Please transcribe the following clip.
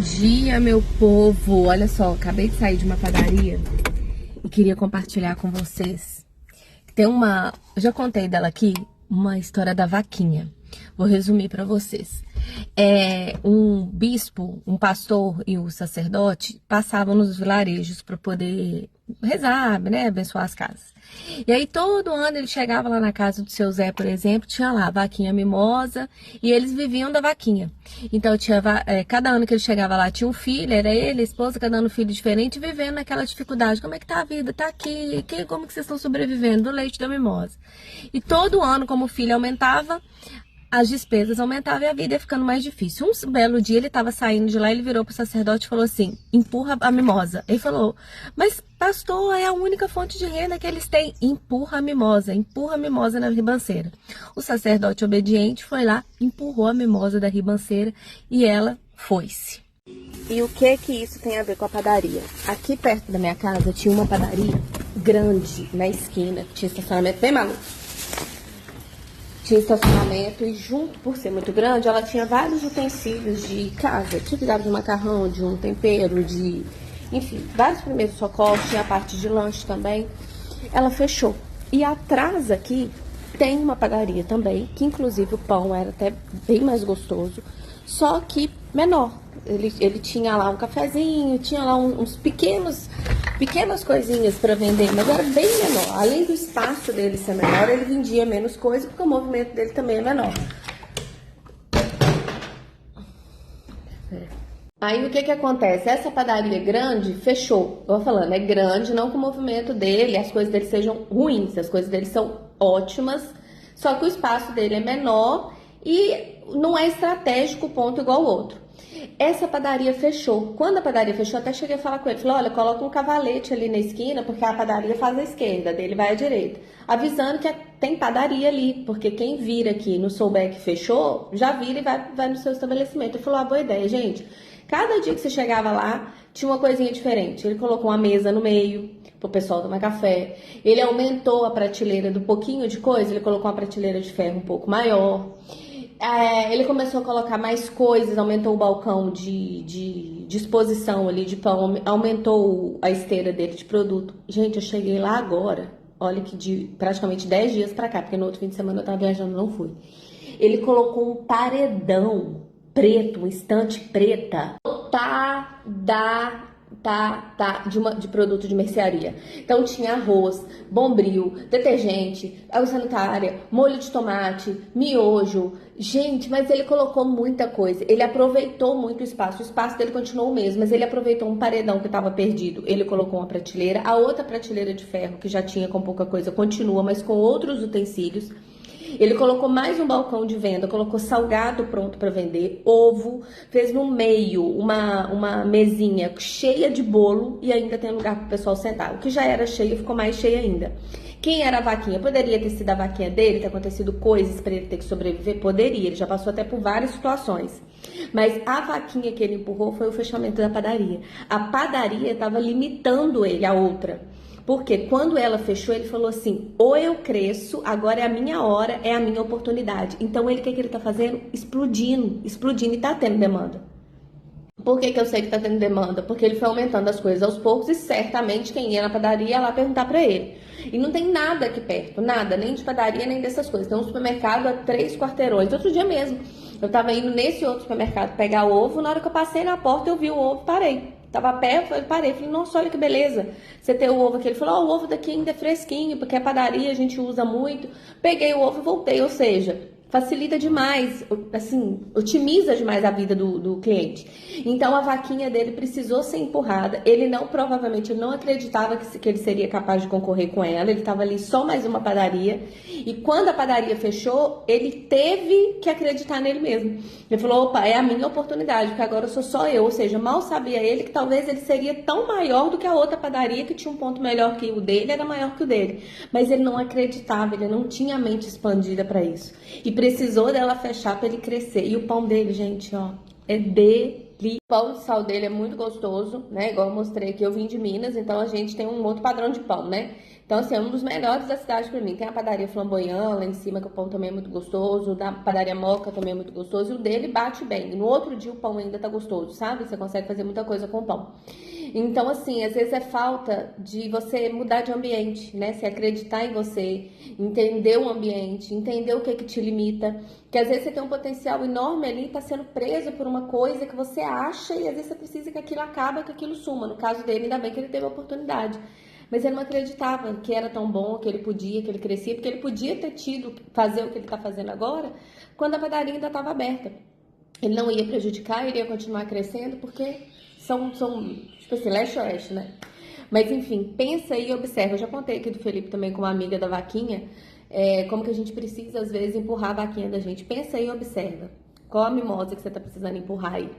Dia, meu povo! Olha só, acabei de sair de uma padaria e queria compartilhar com vocês. Tem uma, eu já contei dela aqui, uma história da vaquinha. Vou resumir para vocês. Um bispo, um pastor e o sacerdote passavam nos vilarejos para poder rezar, né, abençoar as casas. E aí todo ano ele chegava lá na casa do seu Zé, por exemplo, tinha lá a vaquinha mimosa e eles viviam da vaquinha. Então tinha cada ano que ele chegava lá tinha um filho, era ele, a esposa, cada ano um filho diferente, vivendo naquela dificuldade. Como é que tá a vida? Tá aqui, como que vocês estão sobrevivendo? Do leite da mimosa. E todo ano, como o filho aumentava, as despesas aumentavam e a vida ia ficando mais difícil. Um belo dia ele estava saindo de lá, ele virou pro sacerdote e falou assim: empurra a mimosa. Ele falou: mas pastor, é a única fonte de renda que eles têm. Empurra a mimosa na ribanceira. O sacerdote obediente foi lá, empurrou a mimosa da ribanceira e ela foi-se. E o que isso tem a ver com a padaria? Aqui perto da minha casa tinha uma padaria grande na esquina, tinha estacionamento bem maluco. Tinha estacionamento e junto, por ser muito grande, ela tinha vários utensílios de casa. Tinha de macarrão, de um tempero, de... enfim, vários primeiros socorros, tinha a parte de lanche também. Ela fechou. E atrás aqui tem uma padaria também, que inclusive o pão era até bem mais gostoso, só que menor. Ele tinha lá um cafezinho, tinha lá uns pequenas coisinhas para vender, mas era bem menor. Além do espaço dele ser menor, ele vendia menos coisa, porque o movimento dele também é menor. Aí o que acontece? Essa padaria grande fechou. Eu vou falando, é grande, não que o movimento dele, as coisas dele sejam ruins, as coisas dele são ótimas, só que o espaço dele é menor e não é estratégico o ponto igual o outro. Essa padaria fechou. Quando a padaria fechou, até cheguei a falar com ele. Falei, olha, coloca um cavalete ali na esquina, porque a padaria faz à esquerda, dele vai à direita. Avisando que tem padaria ali, porque quem vira aqui no souber que fechou, já vira e vai no seu estabelecimento. Ele falou, boa ideia, gente. Cada dia que você chegava lá, tinha uma coisinha diferente. Ele colocou uma mesa no meio, pro pessoal tomar café. Ele aumentou a prateleira do pouquinho de coisa, ele colocou uma prateleira de ferro um pouco maior. Ele começou a colocar mais coisas, aumentou o balcão de exposição ali de pão, aumentou a esteira dele de produto. Gente, eu cheguei lá agora, olha que de praticamente 10 dias pra cá, porque no outro fim de semana eu tava viajando, não fui. Ele colocou um paredão preto, uma estante preta, de produto de mercearia. Então tinha arroz, bombril, detergente, água sanitária, molho de tomate, miojo. Gente, mas ele colocou muita coisa. Ele aproveitou muito o espaço. O espaço dele continuou o mesmo, mas ele aproveitou um paredão que estava perdido. Ele colocou uma prateleira. A outra prateleira de ferro, que já tinha com pouca coisa, continua, mas com outros utensílios. Ele colocou mais um balcão de venda, colocou salgado pronto para vender, ovo, fez no meio uma mesinha cheia de bolo e ainda tem lugar para o pessoal sentar. O que já era cheio ficou mais cheio ainda. Quem era a vaquinha? Poderia ter sido a vaquinha dele, ter acontecido coisas para ele ter que sobreviver? Poderia, ele já passou até por várias situações. Mas a vaquinha que ele empurrou foi o fechamento da padaria. A padaria estava limitando ele a outra. Porque quando ela fechou, ele falou assim, ou eu cresço, agora é a minha hora, é a minha oportunidade. Então, o que ele tá fazendo? Explodindo, e tá tendo demanda. Por que eu sei que tá tendo demanda? Porque ele foi aumentando as coisas aos poucos e certamente quem ia na padaria ia lá perguntar pra ele. E não tem nada aqui perto, nada, nem de padaria, nem dessas coisas. Tem um supermercado a 3 quarteirões, outro dia mesmo. Eu tava indo nesse outro supermercado pegar ovo, na hora que eu passei na porta eu vi o ovo, parei. Tava a pé, eu parei, falei, nossa, olha que beleza, você tem o ovo aqui. Ele falou, o ovo daqui ainda é fresquinho, porque a padaria a gente usa muito. Peguei o ovo e voltei, ou seja, facilita demais, assim, otimiza demais a vida do cliente. Então a vaquinha dele precisou ser empurrada, provavelmente ele não acreditava que ele seria capaz de concorrer com ela, ele estava ali só mais uma padaria, e quando a padaria fechou, ele teve que acreditar nele mesmo. Ele falou, opa, é a minha oportunidade, porque agora eu sou só eu, ou seja, mal sabia ele que talvez ele seria tão maior do que a outra padaria, que tinha um ponto melhor que o dele, era maior que o dele. Mas ele não acreditava, ele não tinha a mente expandida para isso. E precisou dela fechar para ele crescer. E o pão dele, gente, ó, é delícia. pão de sal dele é muito gostoso, né? Igual eu mostrei aqui, eu vim de Minas, então a gente tem um outro padrão de pão, né? Então, assim, é um dos melhores da cidade pra mim. Tem a padaria Flamboyant lá em cima, que o pão também é muito gostoso. Da padaria Moca também é muito gostoso. E o dele bate bem. E no outro dia o pão ainda tá gostoso, sabe? Você consegue fazer muita coisa com o pão. Então, assim, às vezes é falta de você mudar de ambiente, né? Se acreditar em você, entender o ambiente, entender o que que te limita. Que às vezes você tem um potencial enorme ali, tá sendo preso por uma coisa que você acha e às vezes você precisa que aquilo acabe, que aquilo suma. No caso dele, ainda bem que ele teve a oportunidade. Mas ele não acreditava que era tão bom, que ele podia, que ele crescia, porque ele podia ter tido, fazer o que ele está fazendo agora, quando a padaria ainda estava aberta. Ele não ia prejudicar, ele ia continuar crescendo, porque são tipo assim, leste-oeste, né? Mas enfim, pensa e observa. Eu já contei aqui do Felipe também com uma amiga da vaquinha, como que a gente precisa, às vezes, empurrar a vaquinha da gente. Pensa e observa. Qual a mimosa que você está precisando empurrar aí?